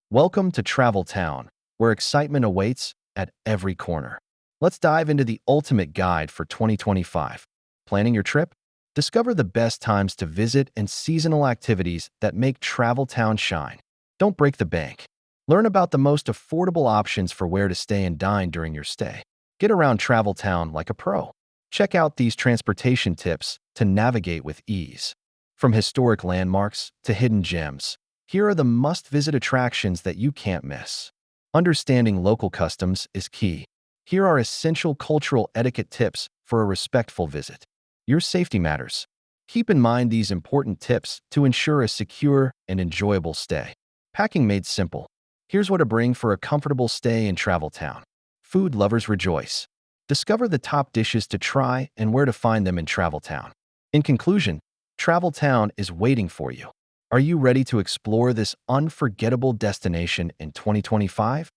Welcome to Travel Town, where excitement awaits at every corner. Let's dive into the ultimate guide for 2025. Planning your trip? Discover the best times to visit and seasonal activities that make Travel Town shine. Don't break the bank. Learn about the most affordable options for where to stay and dine during your stay. Get around Travel Town like a pro. Check out these transportation tips to navigate with ease. From historic landmarks to hidden gems, here are the must-visit attractions that you can't miss. Understanding local customs is key. Here are essential cultural etiquette tips for a respectful visit. Your safety matters. Keep in mind these important tips to ensure a secure and enjoyable stay. Packing made simple. Here's what to bring for a comfortable stay in Travel Town. Food lovers rejoice. Discover the top dishes to try and where to find them in Travel Town. In conclusion, Travel Town is waiting for you. Are you ready to explore this unforgettable destination in 2025?